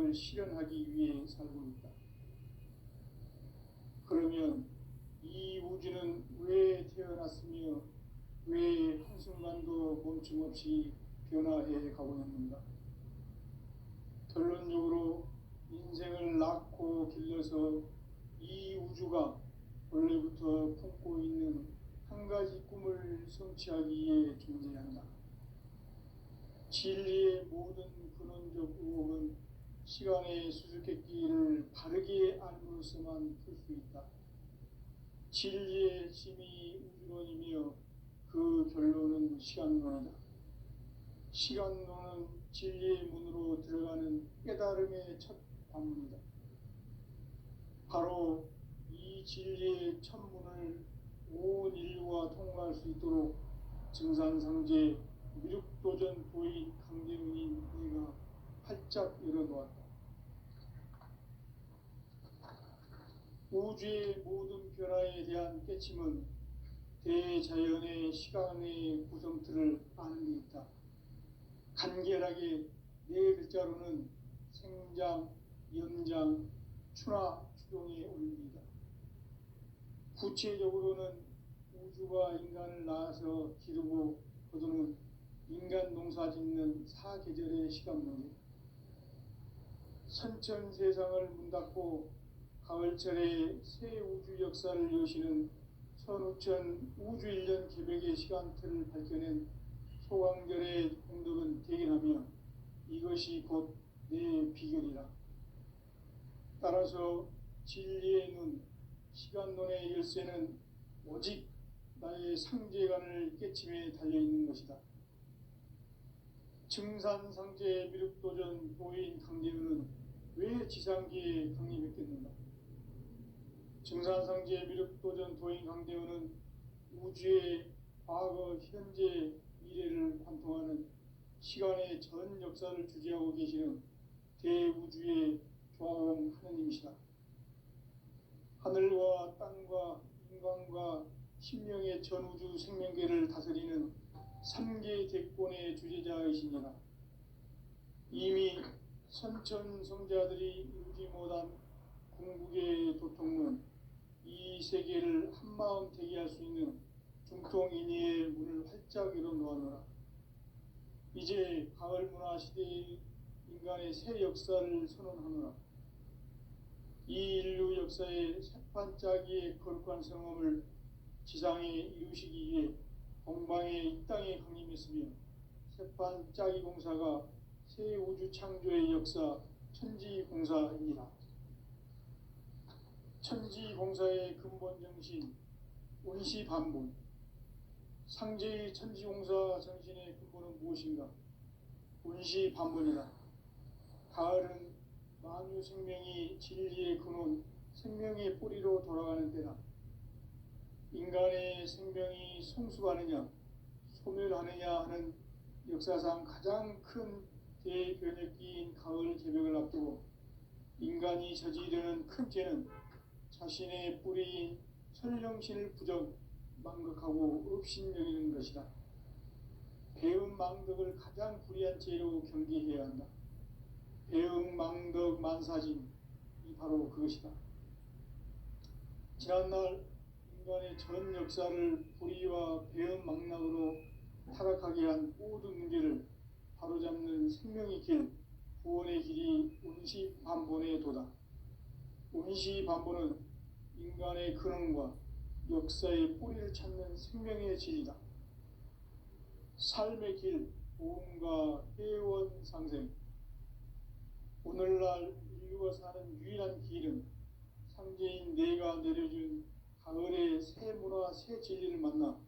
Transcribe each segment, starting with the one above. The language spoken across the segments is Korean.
생명을 실현하기 위해 살고 있다. 그러면 이 우주는 왜 태어났으며 왜 한순간도 멈춤 없이 변화해 가고 있는가? 결론적으로 인생을 낳고 길러서 이 우주가 원래부터 품고 있는 한 가지 꿈을 성취하기 위해 존재한다. 진리의 모든 근원적 의혹은 시간의 수수께끼를 바르게 알므로서만 풀 수 있다. 진리의 핵심이 우주론이며 그 결론은 시간론이다. 시간론은 진리의 문으로 들어가는 깨달음의 첫 관문이다. 바로 이 진리의 첫 문을 온 인류가 통과할 수 있도록 증산상제 미륵도전 도인 강대문인 내가 활짝 열어놓았다. 우주의 모든 변화에 대한 깨침은 대자연의 시간의 구성틀을 아는 데 있다. 간결하게 네 글자로는 생장, 연장, 추나 추동의 원리이다. 구체적으로는 우주가 인간을 낳아서 기르고 거두는 인간 농사 짓는 사계절의 시간론이다. 선천 세상을 문 닫고 가을철에 새 우주 역사를 여시는 선우천 우주일년 개백의 시간틀을 밝혀낸 소강절의 공덕은 대견하며 이것이 곧 내 비결이라. 따라서 진리의 눈, 시간론의 열쇠는 오직 나의 상제관을 깨침에 달려있는 것이다. 증산상제 미륵도전 도인 강대우는 왜 지상기에 강림했겠는가? 증산상제 미륵도전 도인 강대우는 우주의 과거, 현재, 미래를 관통하는 시간의 전 역사를 주재하고 계시는 대우주의 조화홍 하느님이시다. 하늘과 땅과 인간과 신명의 전우주 생명계를 다스리는 3계 대권의 주재자이시니라. 이미 선천성자들이 이루지 못한 궁극의 도통은 이 세계를 한마음 되게 할 수 있는 중통인의의 문을 활짝 열어놓았노라. 이제 가을문화 시대의 인간의 새 역사를 선언하노라. 이 인류 역사의 새판짜기의 거룩한 성험을 지상에 이루시기 위해 동방의 이 땅에 강림했으며 새판짜기 공사가 새 우주 창조의 역사 천지공사입니다. 천지공사의 근본 정신 운시반본. 상제의 천지공사 정신의 근본은 무엇인가? 운시반본이다. 가을은 만유 생명이 진리의 근원, 생명의 뿌리로 돌아가는 때다. 인간의 생명이 성숙하느냐, 소멸하느냐 하는 역사상 가장 큰 대변혁기인 가을 개벽을 앞두고 인간이 저지르는 큰 죄는 자신의 뿌리인 설령신을 부정, 망극하고 업신여기는 것이다. 배음 망덕을 가장 불의한 죄로 경계해야 한다. 배음 망덕 만사진이 바로 그것이다. 지난날 인간의 전 역사를 불의와 배음 망락으로 타락하게 한 모든 문제를 바로잡는 생명의 길, 구원의 길이 운시반본의 도다. 운시반본은 인간의 근원과 역사의 뿌리를 찾는 생명의 진리다. 삶의 길, 보험과 회원 상생. 오늘날 인류가 사는 유일한 길은 상제인 내가 내려준 가을의 새 문화, 새 진리를 만나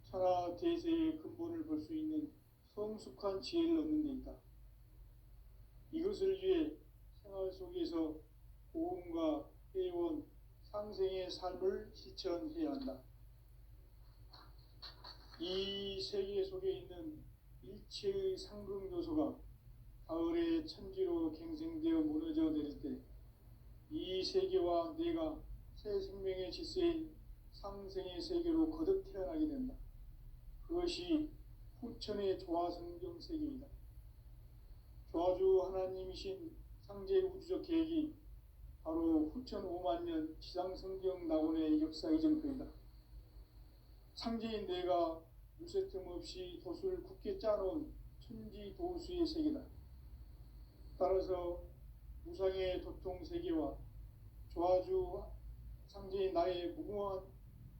천하 대세의 근본을 볼 수 있는 성숙한 지혜를 얻는 데 있다. 이것을 위해 생활 속에서 보험과 회원, 상생의 삶을 실천해야 한다. 이 세계 속에 있는 일체의 상극 요소가 가을의 천지로 갱생되어 무너져 내릴 때 이 세계와 내가 새 생명의 질서인 상생의 세계로 거듭 태어나게 된다. 그것이 후천의 조화성경 세계이다. 조화주 하나님이신 상제 우주적 계획이 바로 후천 5만 년 지상성경 낙원의 역사 이전표이다. 상제인 내가 무쇠 틈 없이 도수를 굳게 짜놓은 천지 도수의 세계다. 따라서 무상의 도통 세계와 조화주 상제인 나의 무궁한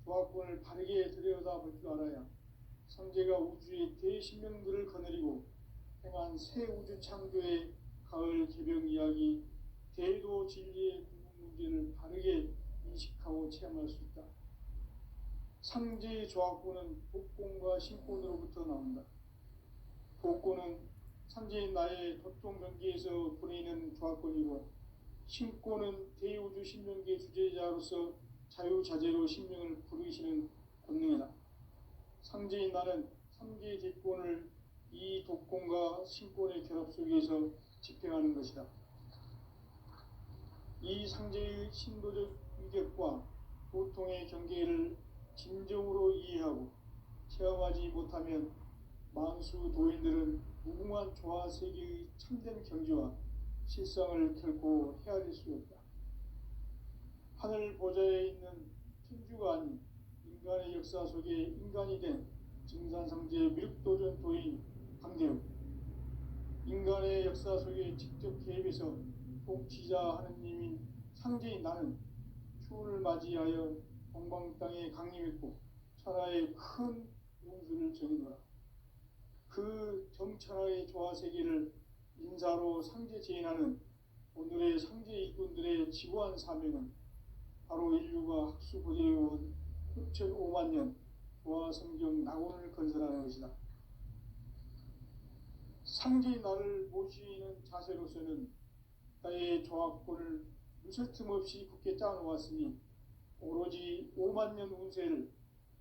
조화권을 바르게 들여다볼 줄 알아야 상제가 우주의 대신명들을 거느리고 행한 새 우주 창조의 가을 개병 이야기, 대도 진리의 궁극 문제를 바르게 인식하고 체험할 수 있다. 상제의 조화권은 복권과 신권으로부터 나온다. 복권은 상제인 나의 도통 경계에서 보내는 조화권이고, 신권은 대우주 신명계 주제자로서 자유자재로 신명을 부르시는 권능이다. 상제인 나는 3개의 대권을 이 독권과 신권의 결합 속에서 집행하는 것이다. 이 상제의 신도적 위격과 보통의 경계를 진정으로 이해하고 체험하지 못하면 만수 도인들은 무궁한 조화 세계의 참된 경지와 실상을 결코 헤아릴 수 없다. 하늘 보좌에 있는 천주가 아닌 인간의 역사 속에 인간이 된 증산상제 미륵도전 도인 강대우, 인간의 역사 속에 직접 개입해서 통치자 하느님인 상제인 나는 추운을 맞이하여 동방 땅에 강림했고 천하의 큰 운수를 정해놓아 그 정천하의 조화 세계를 인사로 상제 제인하는 오늘의 상제 일꾼들의 지구한 사명은 바로 인류가 학수고대해온 후천 5만 년 조화 성경 낙원을 건설하는 것이다. 상제의 나를 모시는 자세로서는 나의 조화권을 무쇠틈 없이 굳게 짜놓았으니 오로지 5만 년 운세를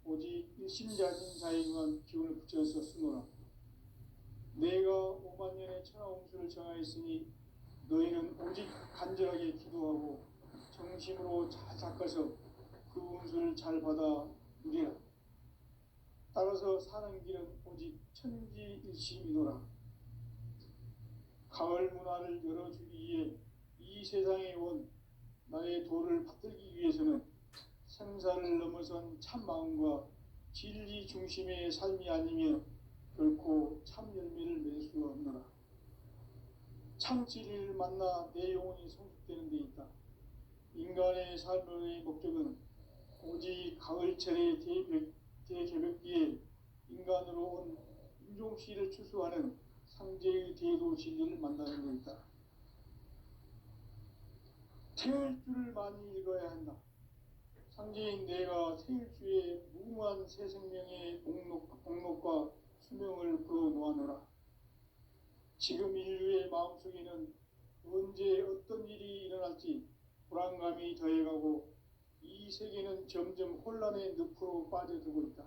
오직 일심자진 자에 의한 기운을 붙여서 쓰노라. 내가 5만 년의 천하 운수를 정하였으니 너희는 오직 간절하게 기도하고 정심으로 잘 닦아서 그 운수를 잘 받아 누리라. 따라서 사는 길은 오직 천지일심이노라. 가을 문화를 열어주기 위해 이 세상에 온 나의 도를 받들기 위해서는 생사를 넘어선 참 마음과 진리 중심의 삶이 아니면 결코 참 열매를 맺을 수 없노라. 참 진리를 만나 내 영혼이 성숙되는 데 있다. 인간의 삶의 목적은 오직 가을철의 대개벽기에 인간으로 온 인종씨를 추수하는 상제의 대도 진리를 만나는 것이다. 태일주를 많이 읽어야 한다. 상제인 내가 태일주의 무궁한 새 생명의 목록과 수명을 풀어놓아노라. 지금 인류의 마음속에는 언제 어떤 일이 일어날지 불안감이 더해가고 이 세계는 점점 혼란의 늪으로 빠져들고 있다.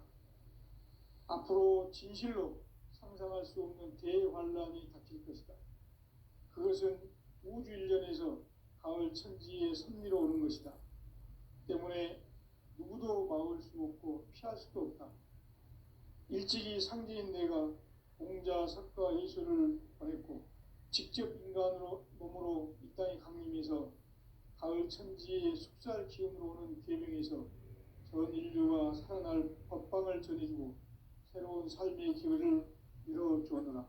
앞으로 진실로 상상할 수 없는 대환란이 닥칠 것이다. 그것은 우주 일련에서 가을 천지의 섭리로 오는 것이다. 때문에 누구도 막을 수 없고 피할 수도 없다. 일찍이 상제인 내가 공자, 석가, 예수를 보냈고 직접 인간으로 몸으로 이 땅에 강림해서 가을 천지의 숙살 기운으로 오는 계명에서 전 인류가 살아날 법방을 전해주고 새로운 삶의 기회를 열어주었노라.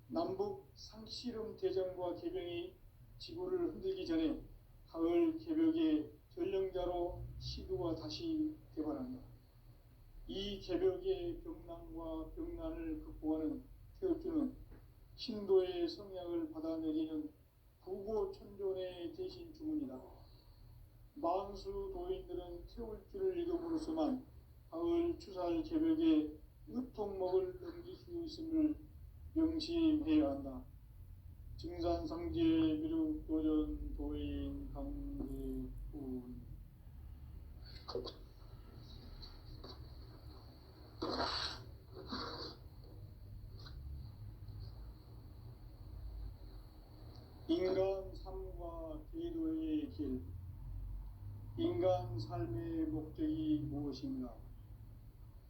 남북 상씨름 대전과 개병이 지구를 흔들기 전에 가을 개벽의 전령자로 시두가 다시 개발한다. 이 개벽의 병난과 병난을 극복하는 태엽주는 신도의 성약을 받아내리는 부고천존의 대신 주문이다. 만수 도인들은 태울주를 읽음으로써만 가을 추살 개벽의 으통목을 넘길 수 있음을 명심해야 한다. 증산상제 미륵도전 도인 강대훈. 인간 삶과 기도의 길. 인간 삶의 목적이 무엇인가?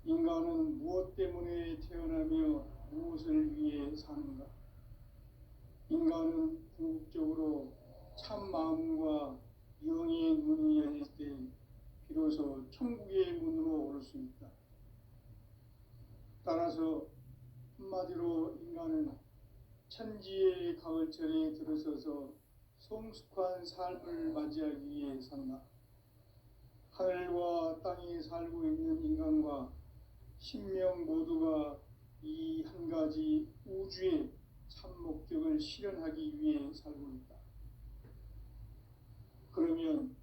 인간은 무엇 때문에 태어나며 무엇을 위해 사는가? 인간은 궁극적으로 참 마음과 영의 문이 열릴 때 비로소 천국의 문으로 오를 수 있다. 따라서 한마디로 인간은 천지의 가을철에 들어서서 성숙한 삶을 맞이하기 위해 산다. 하늘과 땅에 살고 있는 인간과 신명 모두가 이 한 가지 우주의 참 목적을 실현하기 위해 살고 있다. 그러면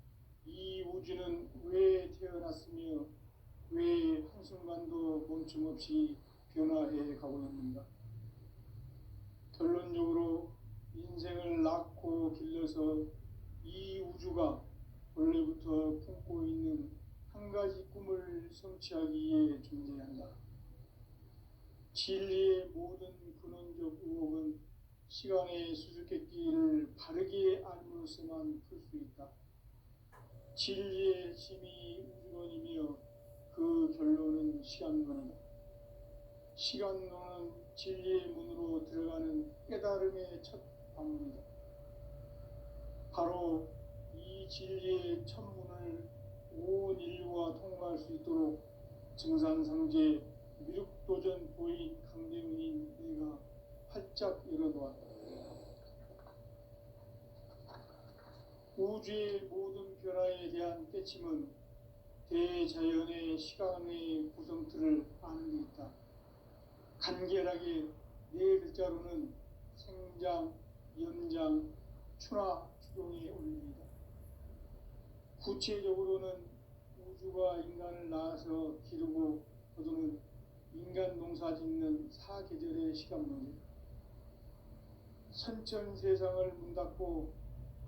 이 우주는 왜 태어났으며 왜 한순간도 멈춤없이 변화해 가고 있는가? 결론적으로 인생을 낳고 길러서 이 우주가 원래부터 품고 있는 한 가지 꿈을 성취하기 위해 존재한다. 진리의 모든 근원적 의혹은 시간의 수수께끼를 바르게 알므로서만 풀 수 있다. 진리의 힘이 우주론이며 그 결론은 시간론이다. 시간론은 진리의 문으로 들어가는 깨달음의 첫 방문이다. 바로 이 진리의 첫 문을 온 인류가 통과할 수 있도록 증산상제 미륵도전 도인 강대훈인 내가 활짝 열어놓았다. 우주의 모든 변화에 대한 깨침은 대자연의 시간의 구성틀을 아는 데 있다. 간결하게 네 글자로는 생장, 연장, 추나 추동에 올립니다. 구체적으로는 우주가 인간을 낳아서 기르고 거두는 인간 농사 짓는 사계절의 시간론이다. 선천 세상을 문 닫고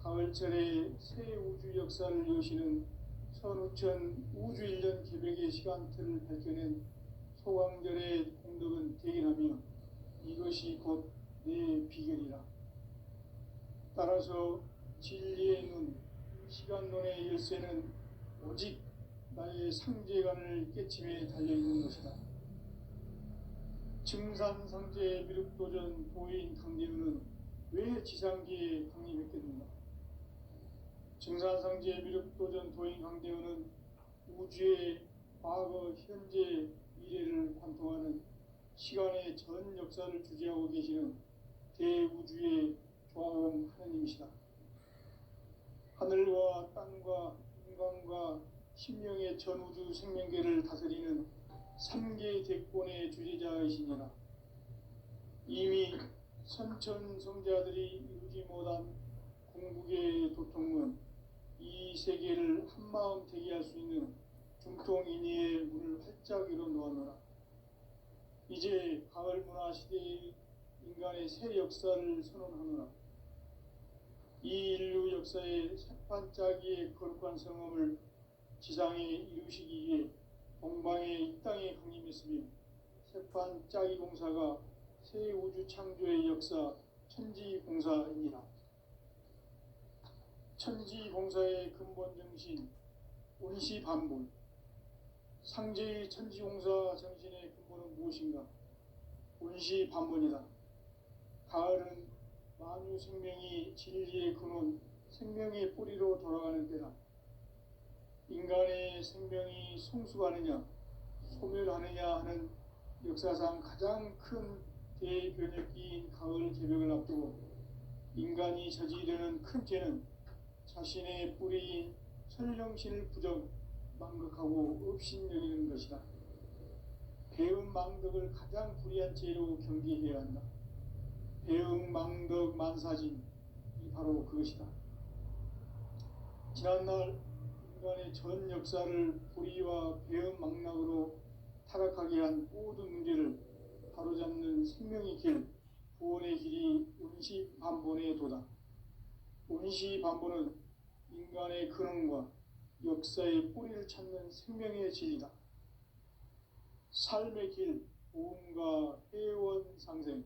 가을철에 새 우주 역사를 여시는 선우천 우주일년 개백의 시간틀을 밝혀낸 소강절의 공덕은 대견하며 이것이 곧 내 비결이라. 따라서 진리의 눈, 시간론의 열쇠는 오직 나의 상제관을 깨침에 달려있는 것이다. 증산상제 미륵도전 도인 강대훈은 왜 지상기에 강림했겠는가? 증산상제 미륵도전 도인 강대훈은 우주의 과거, 현재, 미래를 관통하는 시간의 전 역사를 주재하고 계시는 대우주의 조화음 하느님이시다. 하늘과 땅과 인간과 신명의 전우주 생명계를 다스리는 3개 대권의 주재자이시니라. 이미 선천성자들이 이루지 못한 궁극의 도통문, 이 세계를 한마음 되게 할 수 있는 중통인의의 문을 활짝 열어놓았노라. 이제 가을 문화 시대의 인간의 새 역사를 선언하노라. 이 인류 역사의 새판짜기의 거룩한 성험을 지상에 이루시기 위해 동방의 이 땅에 강림했으며 새판짜기 공사가 새 우주 창조의 역사 천지공사이니라. 천지공사의 근본 정신 온시반본, 상제의 천지공사 정신의 근본은 무엇인가? 온시반본이다. 가을은 만유 생명이 진리의 근원, 생명의 뿌리로 돌아가는 때다. 인간의 생명이 성숙하느냐, 소멸하느냐 하는 역사상 가장 큰 대변혁기인 가을 개벽을 앞두고 인간이 저지르는 큰 죄는 자신의 뿌리인 설령신을 부정, 망극하고 업신여기는 것이다. 배음 망덕을 가장 불의한 죄로 경계해야 한다. 배음 망덕 만사진이 바로 그것이다. 지난날 인간의 전 역사를 불의와 배음 망락으로 타락하게 한 모든 문제를 바로잡는 생명의 길, 구원의 길이 온시반본의 도다. 온시반본은 인간의 근원과 역사의 뿌리를 찾는 생명의 진리다. 삶의 길, 보험과 회원 상생.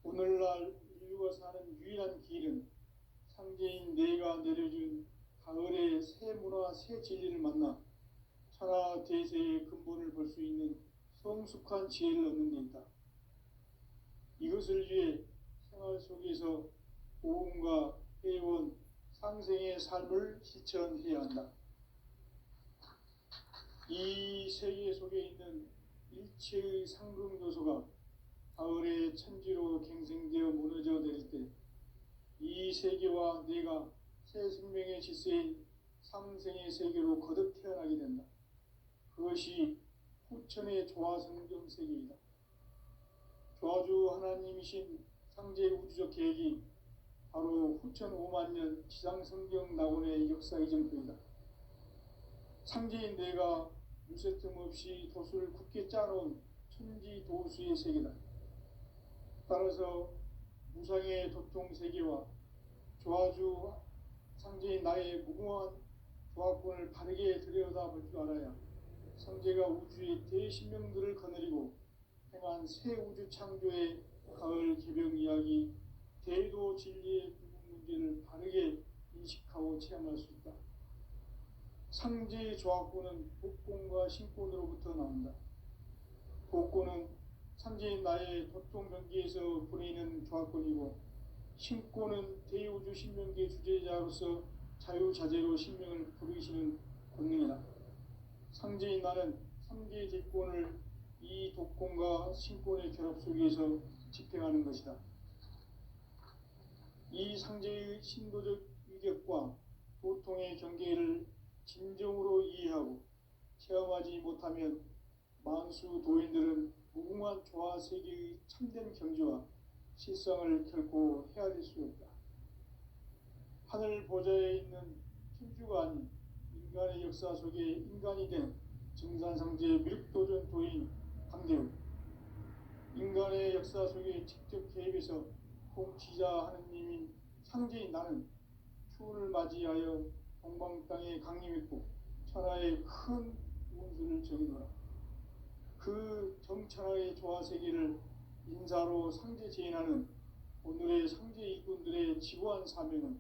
오늘날 인류가 사는 유일한 길은 상제인 내가 내려준 가을의 새 문화, 새 진리를 만나 천하 대세의 근본을 볼 수 있는 성숙한 지혜를 얻는 데 있다. 이것을 위해 생활 속에서 고음과 회원, 상생의 삶을 실천해야 한다. 이 세계 속에 있는 일체의 상극 요소가 가을의 천지로 갱생되어 무너져 내릴 때 이 세계와 내가 새 생명의 질서인 상생의 세계로 거듭 태어나게 된다. 그것이 후천의 조화성경 세계이다. 조화주 하나님이신 상제 우주적 계획이 바로 후천 5만 년 지상성경 낙원의 역사 이전표이다. 상제인 내가 무쇠 틈 없이 도수를 굳게 짜놓은 천지 도수의 세계다. 따라서 무상의 도통 세계와 조화주 상제인 나의 무궁한 조화권을 바르게 들여다볼 줄 알아야 상제가 우주의 대신명들을 거느리고 행한 새 우주 창조의 가을 개병 이야기, 대도 진리의 궁극 문제를 바르게 인식하고 체험할 수 있다. 상제의 조화권은 복권과 신권으로부터 나온다. 복권은 상제인 나의 도통 경계에서 보내는 조화권이고, 신권은 대우주 신명계 주제자로서 자유자재로 신명을 부르시는 권능이다. 상제인 나는 3개의 대권을 이 독권과 신권의 결합 속에서 집행하는 것이다. 이 상제의 신도적 위격과 도통의 경계를 진정으로 이해하고 체험하지 못하면 만수 도인들은 무궁한 조화 세계의 참된 경지와 실상을 결코 헤아릴 수 없다. 하늘 보좌에 있는 천주가 아닌 인간의 역사 속에 인간이 된 증산상제 밀도전 도인 강대우, 인간의 역사 속에 직접 개입해서 통치자 하느님인 상제인 나는 추운을 맞이하여 동방 땅에 강림했고 천하의 큰 운수를 정해놓으라. 그 정천하의 조화세계를 인사로 상제 제인하는 오늘의 상제 일꾼들의 지고한 사명은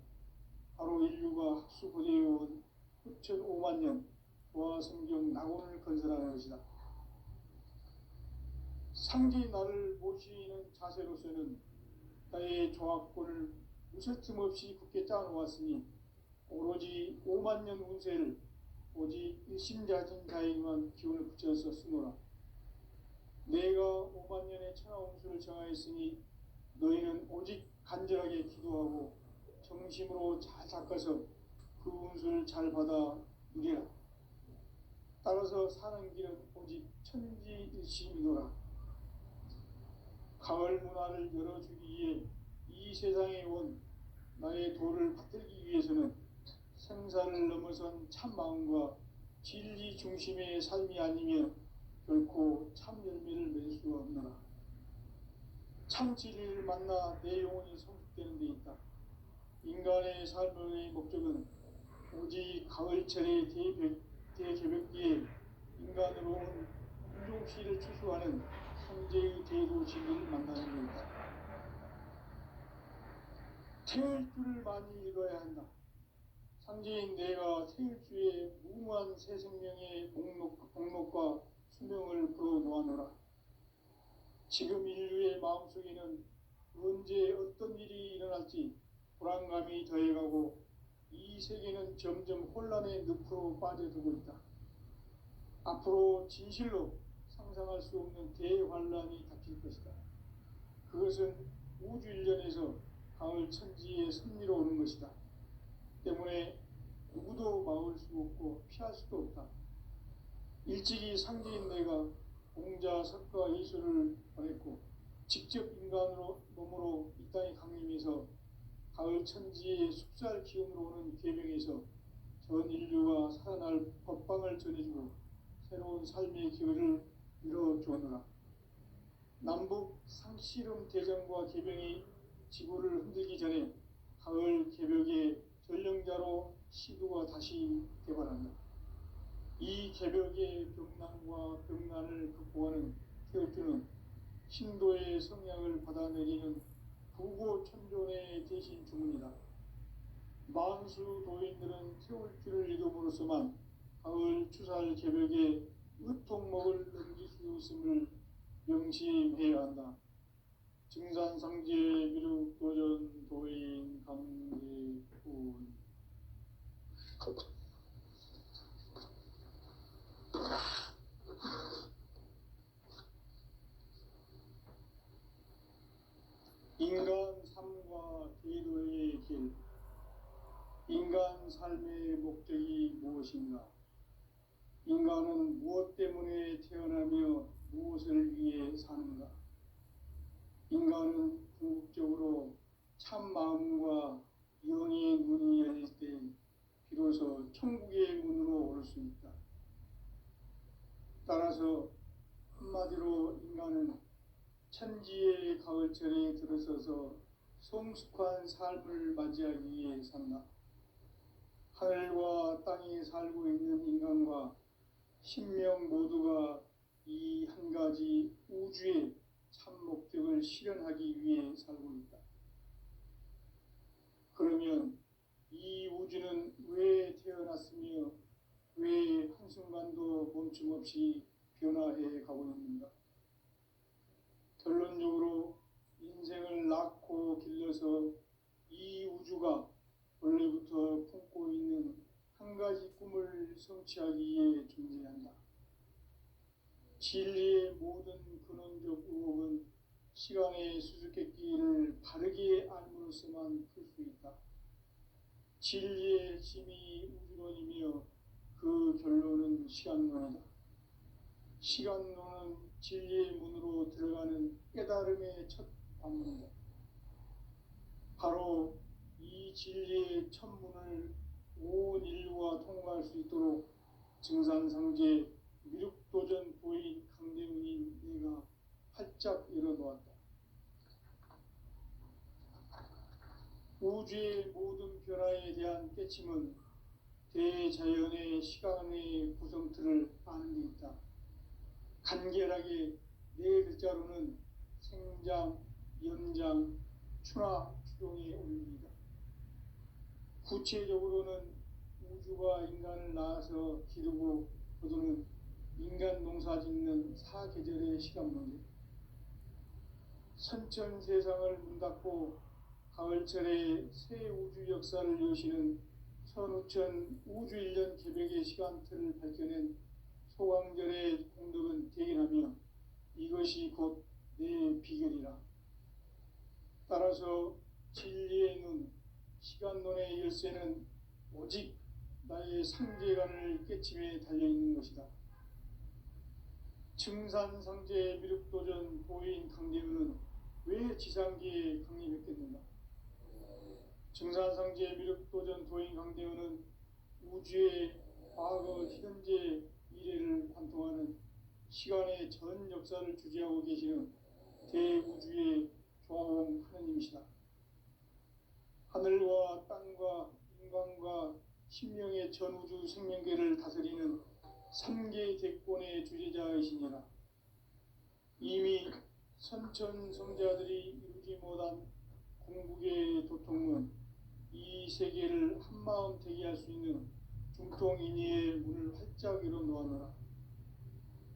바로 인류가 학수고대해온 후천 5만 년 조화성경 낙원을 건설하는 것이다. 상제인 나를 모시는 자세로서는 나의 조화권을 무쇠틈 없이 굳게 짜놓았으니 오로지 5만 년 운세를 오직 일심자진 자에게만 기운을 붙여서 쓰노라. 내가 5만 년의 천하 운수를 정하였으니 너희는 오직 간절하게 기도하고 정심으로 잘 닦아서 그 운수를 잘 받아 누리라. 따라서 사는 길은 오직 천지일심이노라. 가을 문화를 열어주기 위해 이 세상에 온 나의 도를 받들기 위해서는 생사를 넘어선 참 마음과 진리 중심의 삶이 아니면 결코 참 열매를 맺을 수가 없노라. 참 진리를 만나 내 영혼이 성숙되는 데 있다. 인간의 삶의 목적은 오직 가을철의 대개벽기에 인간으로 온 인종시를 추수하는 상제의 대도 진리를 만나는 것이다. 태일주를 많이 읽어야 한다. 상제인 내가 태일주의 무궁한 새 생명의 목록과 수명을 풀어 놓아노라. 지금 인류의 마음속에는 언제 어떤 일이 일어날지 불안감이 더해가고 이 세계는 점점 혼란의 늪으로 빠져들고 있다. 앞으로 진실로 상상할 수 없는 대환란이 닥칠 것이다. 그것은 우주 일련에서 가을 천지의 섭리로 오는 것이다. 때문에 누구도 막을 수 없고 피할 수도 없다. 일찍이 상제인 내가 공자, 석가, 예수를 보냈고 직접 인간으로 몸으로 이 땅에 강림해서 가을 천지의 숙살 기운으로 오는 계명에서 전 인류가 살아날 법방을 전해주고 새로운 삶의 기회를 이뤄주었노라. 남북 상씨름 대전과 계병이 지구를 흔들기 전에 가을 개벽의 전령자로 시두가 다시 개발한다. 이 개벽의 병난과 병난을 극복하는 태울주는 신도의 성향을 받아내리는 부고천존의 대신 주문이다. 만수 도인들은 태울주를 읽음으로써만 가을 추살 개벽의 의통목을 넘길 수 있음을 명심해야 한다. 증산상제 미륵도전 도인 강대훈. 인간 삶과 기도의 길. 인간 삶의 목적이 무엇인가? 인간은 무엇 때문에 태어나며 무엇을 위해 사는가? 인간은 궁극적으로 참 마음과 영의 문이 열릴 때 비로소 천국의 문으로 올 수 있다. 따라서 한마디로 인간은 천지의 가을철에 들어서서 성숙한 삶을 맞이하기 위해 산다. 하늘과 땅에 살고 있는 인간과 신명 모두가 이 한 가지 우주의 참 목적을 실현하기 위해 살고 있다. 그러면 이 우주는 왜 태어났으며 왜 한순간도 멈춤 없이 변화해 가고 있는가? 결론적으로 인생을 낳고 길러서 이 우주가 원래부터 품고 있는 한 가지 꿈을 성취하기 위해 존재한다. 진리의 모든 근원적 의혹은 시간의 수수께끼를 바르게 알므로써만 풀 수 있다. 진리의 핵심이 우주론이며 그 결론은 시간론이다. 시간론은 진리의 문으로 들어가는 깨달음의 첫 관문이다. 바로 이 진리의 첫 문을 온 인류가 통과할 수 있도록 증산상제 미륵도전 도인 강대훈인 내가 활짝 열어놓았다. 우주의 모든 변화에 대한 깨침은 대자연의 시간의 구성틀을 아는 데 있다. 간결하게 네 글자로는 생장, 연장, 추나 추동의 원리이다. 구체적으로는 우주가 인간을 낳아서 기르고 거두는 인간 농사 짓는 사계절의 시간 문제. 선천 세상을 문 닫고 가을철에 새 우주 역사를 여시는 선우천 우주 1년 개백의 시간틀을 밝혀낸 소강절의 공덕은 대견하며 이것이 곧 내 비결이라. 따라서 진리의 눈, 시간론의 열쇠는 오직 나의 상제관을 깨침에 달려있는 것이다. 증산상제 미륵도전 도인 강대훈은 왜 지상기에 강림했겠는가? 증산상제 미륵도전 도인 강대훈은 우주의 과거, 현재, 미래를 관통하는 시간의 전 역사를 주재하고 계시는 대우주의 조화공 하느님이시다. 하늘과 땅과 인간과 신명의 전우주 생명계를 다스리는 3개 대권의 주재자이시니라. 이미 선천성자들이 이루지 못한 궁극의 도통은 이 세계를 한마음 되게 할 수 있는 중통인의의 문을 활짝 열어놓았노라.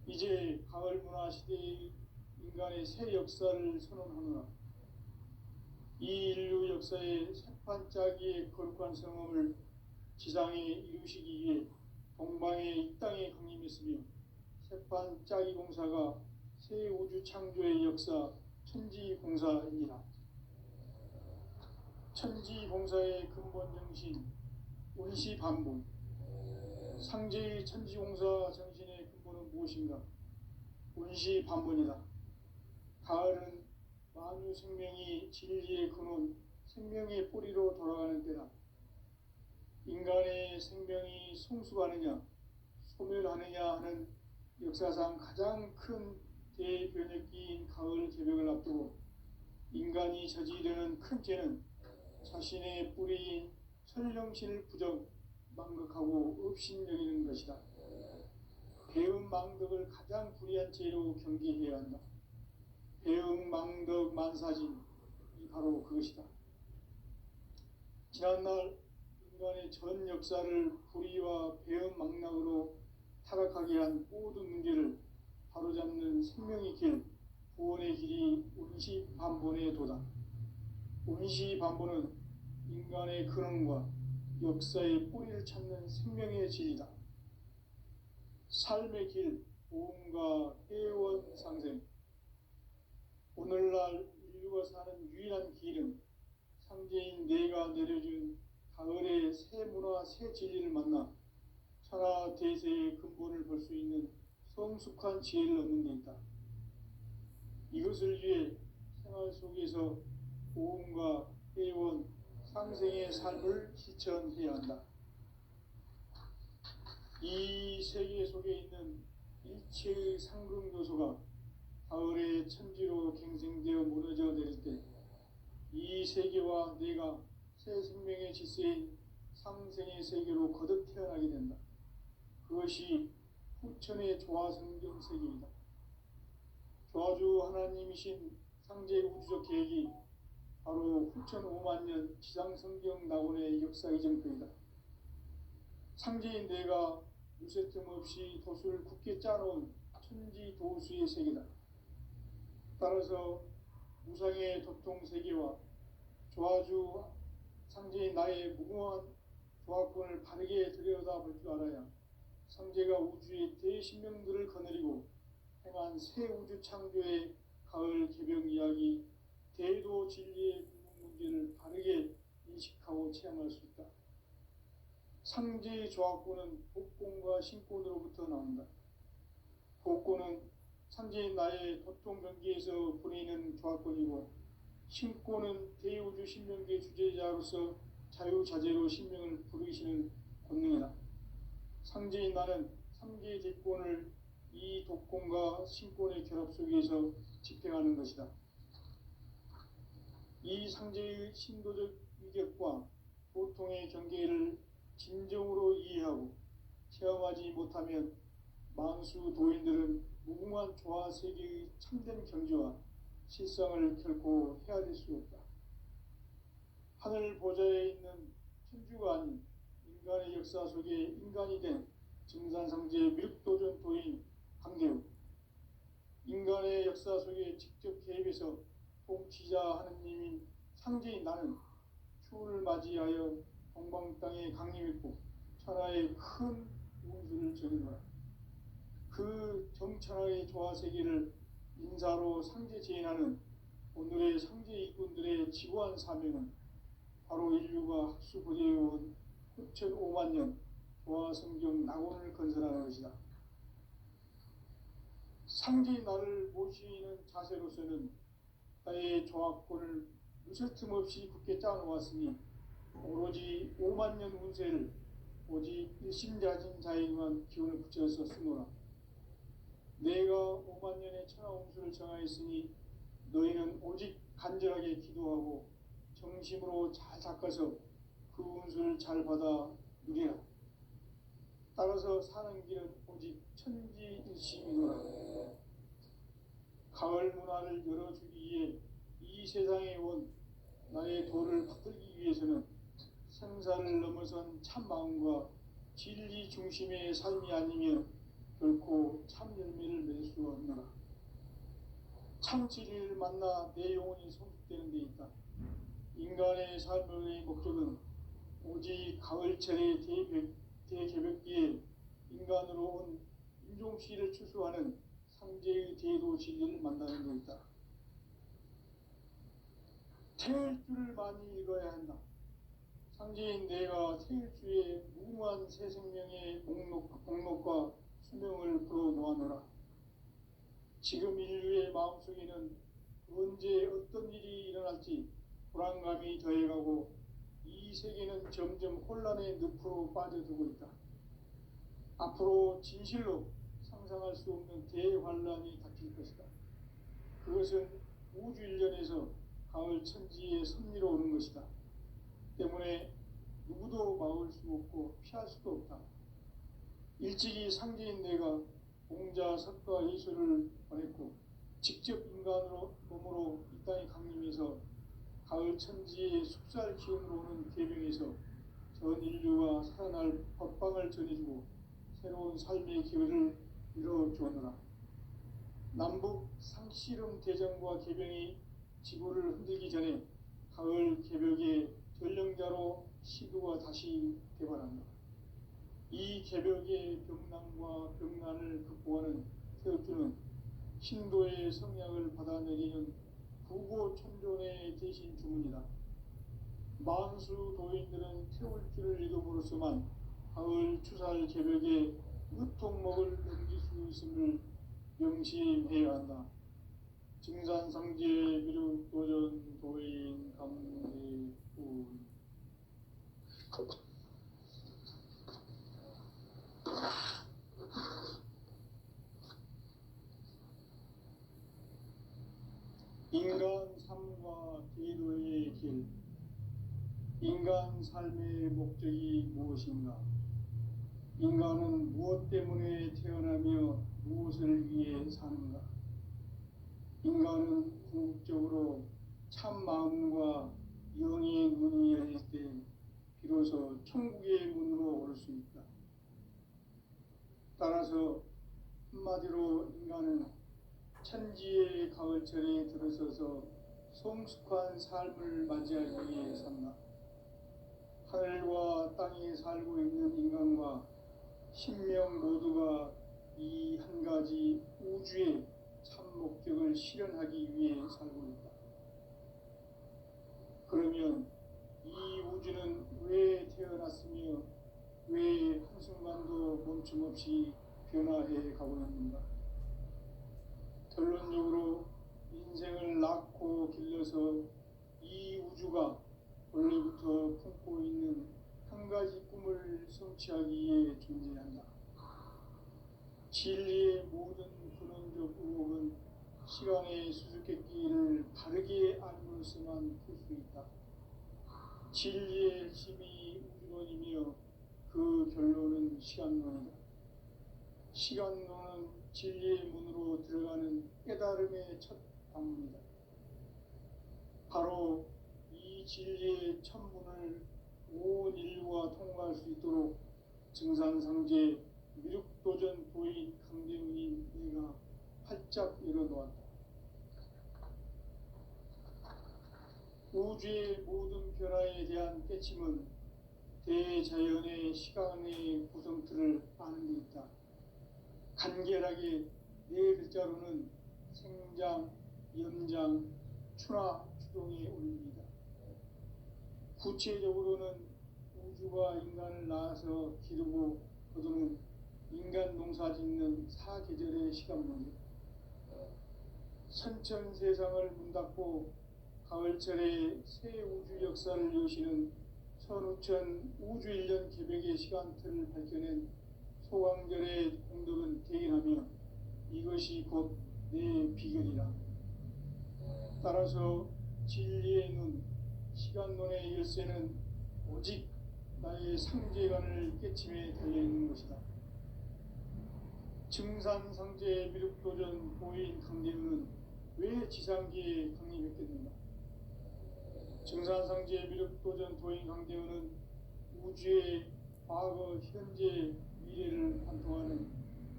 이제 가을 문화 시대의 인간의 새 역사를 선언하노라. 이 인류 역사의 새판짜기의 거룩한 성험을 지상에 이루시기 위해 동방의 이 땅에 강림했으며 새판짜기 공사가 새 우주 창조의 역사 천지공사이니라. 천지공사의 근본 정신 운시반복. 상제의 천지공사 정신의 근본은 무엇인가? 운시반복이다. 가을은 만유 생명이 진리의 근원, 생명의 뿌리로 돌아가는 때다. 인간의 생명이 성숙하느냐, 소멸하느냐 하는 역사상 가장 큰 대변혁기인 가을 개벽을 앞두고 인간이 저지르는 큰 죄는 자신의 뿌리인 설령신을 부정, 망극하고 업신여기는 것이다. 배음 망덕을 가장 불의한 죄로 경계해야 한다. 배음 망덕 만사진이 바로 그것이다. 지난날 인간의 전 역사를 불의와 배음 망락으로 타락하게 한 모든 문제를 바로잡는 생명의 길, 구원의 길이 운시반본에 도다. 운시반본은 인간의 근원과 역사의 뿌리를 찾는 생명의 진리다. 삶의 길, 보험과 회원 상생. 오늘날 인류가 사는 유일한 길은 상제인 내가 내려준 가을의 새 문화, 새 진리를 만나 천하 대세의 근본을 볼 수 있는 성숙한 지혜를 얻는 데 있다. 이것을 위해 생활 속에서 보험과 회원, 상생의 삶을 실천해야 한다. 이 세계 속에 있는 일체의 상급 요소가 가을의 천지로 갱생되어 무너져 내릴 때 이 세계와 내가 새 생명의 질서인 상생의 세계로 거듭 태어나게 된다. 그것이 후천의 조화성경 세계이다. 조화주 하나님이신 상제 우주적 계획이 바로 후천 5만 년 지상성경 낙원의 역사 이정표이다. 상제인 내가 유세 틈 없이 도수를 굳게 짜놓은 천지 도수의 세계다. 따라서 무상의 도통 세계와 조화주 상제인 나의 무궁한 조화권을 바르게 들여다볼 줄 알아야 상제가 우주의 대신명들을 거느리고 행한 새 우주 창조의 가을 개병 이야기, 대도 진리의 궁극 문제를 바르게 인식하고 체험할 수 있다. 상제의 조화권은 복권과 신권으로부터 나온다. 복권은 상제인 나의 도통 경계에서 보내는 조화권이고, 신권은 대우주 신명계 주제자로서 자유자재로 신명을 부르시는 권능이다. 상제인 나는 상제의 대권을 이 독권과 신권의 결합 속에서 집행하는 것이다. 이 상제의 신도적 위격과 보통의 경계를 진정으로 이해하고 체험하지 못하면 만수 도인들은 무궁한 조화 세계의 참된 경지와 실상을 결코 헤아릴 수 없다. 하늘 보좌에 있는 천주가 아닌 인간의 역사 속에 인간이 된 증산상제 밀도전 도인 강대우, 인간의 역사 속에 직접 개입해서 통치자 하느님인 상제인 나는 추운을 맞이하여 동방 땅에 강림했고 천하의 큰 운수를 전해노라. 그 정천하의 조화세계를 인사로 상제 제인하는 오늘의 상제 일꾼들의 지구한 사명은 바로 인류가 학수 보존해온 후천 5만 년 조화성경 낙원을 건설하는 것이다. 상제의 나를 모시는 자세로서는 나의 조화권을 무쇠틈 없이 굳게 짜놓았으니 오로지 5만 년 운세를 오직 일심자진 자에게만 기운을 붙여서 쓰노라. 내가 5만 년의 천하 운수를 정하였으니 너희는 오직 간절하게 기도하고 정심으로 잘 닦아서 그 운수를 잘 받아 누리라. 따라서 사는 길은 오직 천지일심이노라. 가을 문화를 열어주기 위해 이 세상에 온 나의 도를 받들기 위해서는 생사를 넘어선 참 마음과 진리 중심의 삶이 아니면 결코 참 열매를 맺을 수 없노라. 참 진리를 만나 내 영혼이 성숙되는 데 있다. 인간의 삶의 목적은 오직 가을철의 대개벽기에 인간으로 온 인종시를 추수하는 상제의 대도 진리를 만나는 데 있다. 태일주를 많이 읽어야 한다. 상제인 내가 태일주의 무궁한 새 생명의 목록과 수명을 풀어놓아노라. 지금 인류의 마음속에는 언제 어떤 일이 일어날지 불안감이 더해가고 이 세계는 점점 혼란의 늪으로 빠져들고 있다. 앞으로 진실로 상상할 수 없는 대환란이 닥칠 것이다. 그것은 우주 일련에서 가을 천지의 섭리로 오는 것이다. 때문에 누구도 막을 수 없고 피할 수도 없다. 일찍이 상제인 내가 공자, 석가, 예수를 보냈고 직접 인간으로 몸으로 이 땅에 강림해서 가을 천지의 숙살 기운으로 오는 계명에서 전 인류가 살아날 법방을 전해주고 새로운 삶의 기회를 이뤄주었노라. 남북 상씨름 대전과 개병이 지구를 흔들기 전에 가을 개벽에 전령자로 시도가 다시 개발한다. 이 개벽의 병난과 병난을 극복하는 태극주는 신도의 성약을 받아내리는 구고천존의 대신 주문이다. 만수 도인들은 태울주를 읽음으로써만 가을 추살 개벽에 무통목을 넘길 수 있음을 명심해야 한다. 증산상제 미륵도전 도인 감대군. 인간 삶과 기도의 길. 인간 삶의 목적이 무엇인가? 인간은 무엇 때문에 태어나며 무엇을 위해 사는가? 인간은 궁극적으로 참 마음과 영의 문이 열릴 때 비로소 천국의 문으로 오를 수 있다. 따라서 한마디로 인간은 천지의 가을철에 들어서서 성숙한 삶을 맞이하기 위해 산다. 하늘과 땅에 살고 있는 인간과 신명 모두가 이 한 가지 우주의 참 목적을 실현하기 위해 살고 있다. 그러면 이 우주는 왜 태어났으며 왜 한순간도 멈춤없이 변화해 가고 있는가? 결론적으로 인생을 낳고 길러서 이 우주가 원래부터 품고 있는 한 가지 꿈을 성취하기 위해 존재한다. 진리의 모든 근원적 의혹은 시간의 수수께끼를 바르게 알므로서만 풀 수 있다. 진리의 핵심이 우주론이며 그 결론은 시간론이다. 시간론은 진리의 문으로 들어가는 깨달음의 첫 방문이다. 바로 이 진리의 천문을 온 인류가 통과할 수 있도록 증산상제 미륵도전 도인 강대훈인 내가 활짝 열어놓았다. 우주의 모든 변화에 대한 깨침은 대자연의 시간의 구성틀을 아는 데 있다. 간결하게 네 글자로는 생장, 염장, 추나 추동에 올립니다. 구체적으로는 우주가 인간을 낳아서 기르고 거두는 인간 농사 짓는 사계절의 시간문제, 선천 세상을 문 닫고 가을철에 새 우주 역사를 여시는 선우천 우주 1년 개벽의 시간틀을 밝혀낸 소강절의 공덕은 대인하며 이것이 곧 내 비결이라. 따라서 진리의 눈, 시간론의 열쇠는 오직 나의 상제관을 깨침에 달려있는 것이다. 증산상제 미륵도전 보인 강대훈은 왜 지상기에 강림했겠는가? 증산상제 미륵도전 도인 강대훈은 우주의 과거, 현재, 미래를 관통하는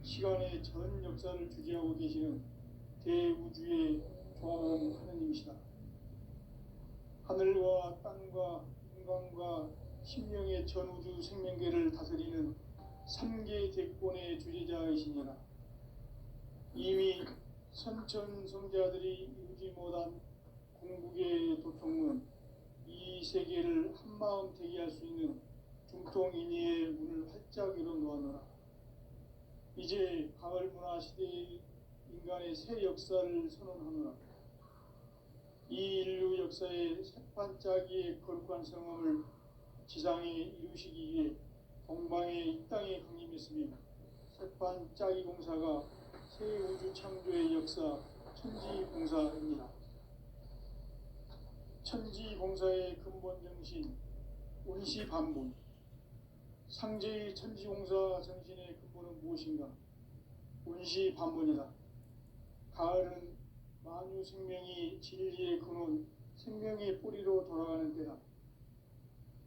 시간의 전 역사를 주재하고 계시는 대우주의 조화음 하느님이시다. 하늘과 땅과 인간과 신명의 전우주 생명계를 다스리는 3개 대권의 주제자이시니라. 이미 선천성자들이 이루지 못한 궁극의 도통문, 이 세계를 한마음 되게 할 수 있는 중통인의의 문을 활짝 열어놓아노라. 이제 가을 문화 시대의 인간의 새 역사를 선언하노라. 이 인류 역사의 새반짝이의 거룩한 성험을 지상에 이루시기 위해 동방의 이 땅에 강림했으며 새반짝이 공사가 새 우주 창조의 역사 천지공사입니다. 천지공사의 근본 정신 운시반본, 상제의 천지공사 정신의 근본은 무엇인가? 운시반본이다. 가을은 만유 생명이 진리의 근원, 생명의 뿌리로 돌아가는 때다.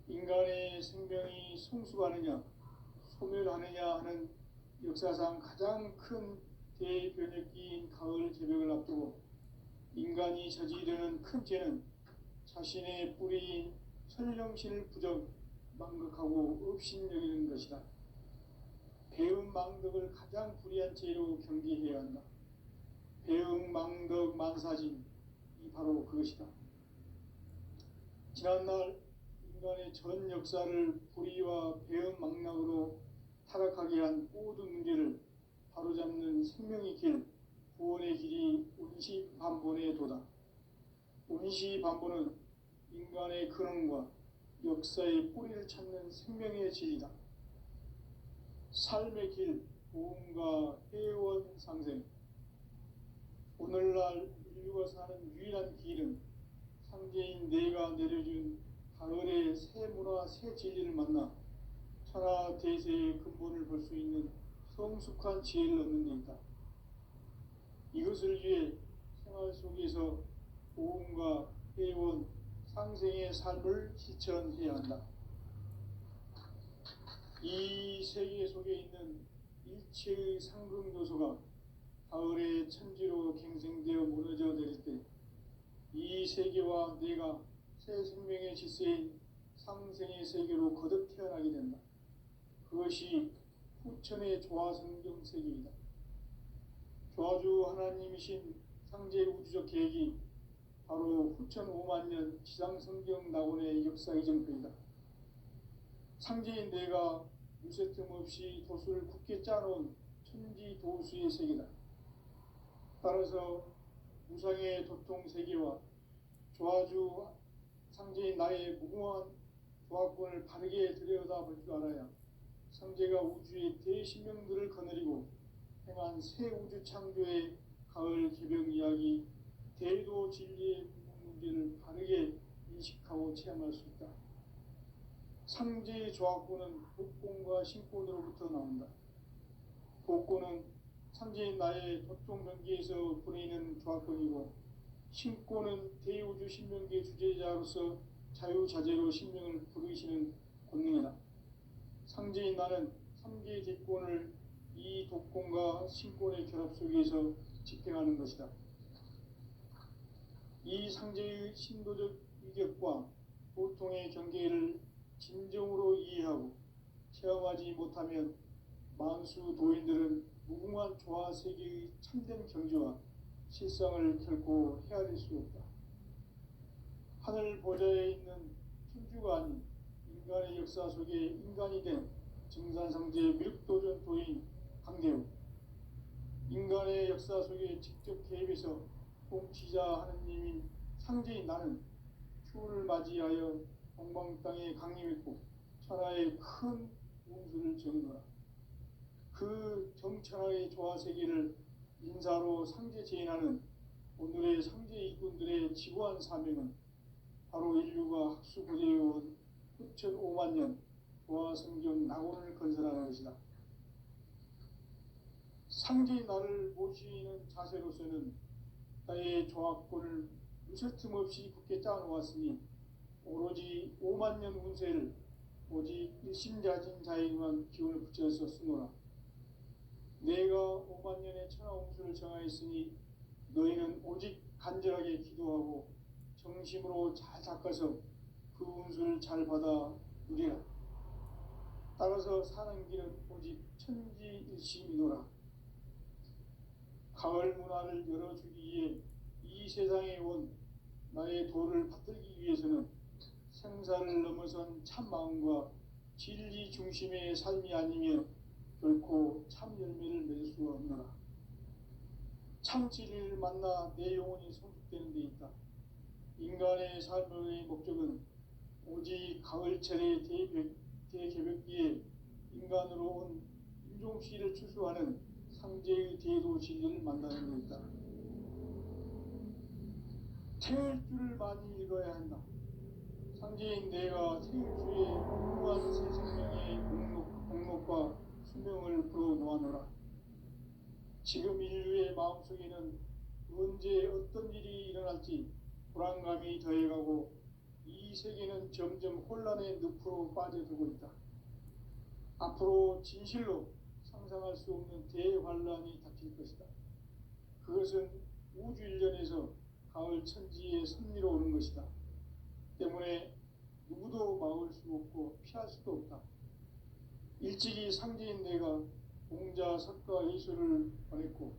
인간의 생명이 성숙하느냐, 소멸하느냐 하는 역사상 가장 큰 대변혁기인 가을 개벽을 앞두고 인간이 저지르는 큰 죄는 자신의 뿌리인 선령신을 부정 망각하고 업신여기는 것이다. 배음 망덕을 가장 불의한 죄로 경계해야 한다. 배음 망덕 만사진이 바로 그것이다. 지난날 인간의 전 역사를 불의와 배음 망락으로 타락하게 한 모든 문제를 바로잡는 생명의 길, 구원의 길이 운시반본의 도다. 운시반본은 인간의 근원과 역사의 뿌리를 찾는 생명의 진리다. 삶의 길, 보험과 회원 상생. 오늘날 인류가 사는 유일한 길은 상제인 내가 내려준 가을의 새 문화, 새 진리를 만나 천하 대세의 근본을 볼 수 있는 성숙한 지혜를 얻는 데 있다. 이것을 위해 생활 속에서 보험과 회원, 상생의 삶을 실천해야 한다. 이 세계 속에 있는 일체의 상금 요소가 가을의 천지로 갱생되어 무너져 내릴 때 이 세계와 내가 새 생명의 질서인 상생의 세계로 거듭 태어나게 된다. 그것이 후천의 조화성경 세계이다. 조화주 하나님이신 상제 우주적 계획이 바로 후천 5만년 지상성경 낙원의 역사 이정표이다. 상제인 내가 유세 틈 없이 도수를 굳게 짜놓은 천지 도수의 세계다. 따라서 무상의 도통 세계와 조화주 상제인 나의 무궁한 조화권을 바르게 들여다볼 줄 알아야 상제가 우주의 대신명들을 거느리고 행한 새 우주 창조의 가을 개벽 이야기, 대도 진리의 문제를 바르게 인식하고 체험할 수 있다. 상제의 조화권은 복권과 신권으로부터 나온다. 복권은 상제인 나의 도통 경계에서 보내는 조화권이고, 신권은 대우주 신명계 주제자로서 자유자재로 신명을 부르시는 권능이다. 상제인 나는 3개의 대권을 이 독권과 신권의 결합 속에서 집행하는 것이다. 이 상제의 신도적 위격과 보통의 경계를 진정으로 이해하고 체험하지 못하면 만수 도인들은 무궁한 조화 세계의 참된 경지와 실상을 결코 헤아릴 수 없다. 하늘 보좌에 있는 천주가 아닌 인간의 역사 속에 인간이 된 증산상제 밀도전 도인 강대우, 인간의 역사 속에 직접 개입해서 통치자 하느님인 상제인 나는 추운을 맞이하여 동방 땅에 강림했고 천하의 큰 운수를 정하노라. 그 정천하의 조화 세계를 인사로 상제 제인하는 오늘의 상제 일꾼들의 지구한 사명은 바로 인류가 학수고대해온 후천 5만년 조화 성경 낙원을 건설하는 것이다. 상제인 나를 모시는 자세로서는 나의 조화권을 무쇠 틈 없이 굳게 짜놓았으니 오로지 5만년 운세를 오직 일심자진 자에게만 기운을 붙여서 쓰노라. 내가 5만년의 천하 운수를 정하였으니 너희는 오직 간절하게 기도하고 정심으로 잘 닦아서 그 운수를 잘 받아 누리라. 따라서 사는 길은 오직 천지일심이노라. 가을 문화를 열어주기 위해 이 세상에 온 나의 도를 받들기 위해서는 생사를 넘어선 참마음과 진리 중심의 삶이 아니면 결코 참 열매를 맺을 수가 없노라. 참 진리를 만나 내 영혼이 성숙되는 데 있다. 인간의 삶의 목적은 오직 가을철의 대개벽기에 인간으로 온 인종씨를 추수하는 상제의 대도 진리를 만나는 데 있다. 태일 줄을 많이 읽어야 한다. 상제인 내가 태일주의 무한 새 생명의 공록과 수명을 불어놓아노라. 지금 인류의 마음속에는 언제 어떤 일이 일어날지 불안감이 더해가고 이 세계는 점점 혼란의 늪으로 빠져들고 있다. 앞으로 진실로 상상할 수 없는 대환란이 닥칠 것이다. 그것은 우주 일련에서 가을 천지의 섭리로 오는 것이다. 때문에 누구도 막을 수 없고 피할 수도 없다. 일찍이 상제인 내가 공자 석가 의술을 보냈고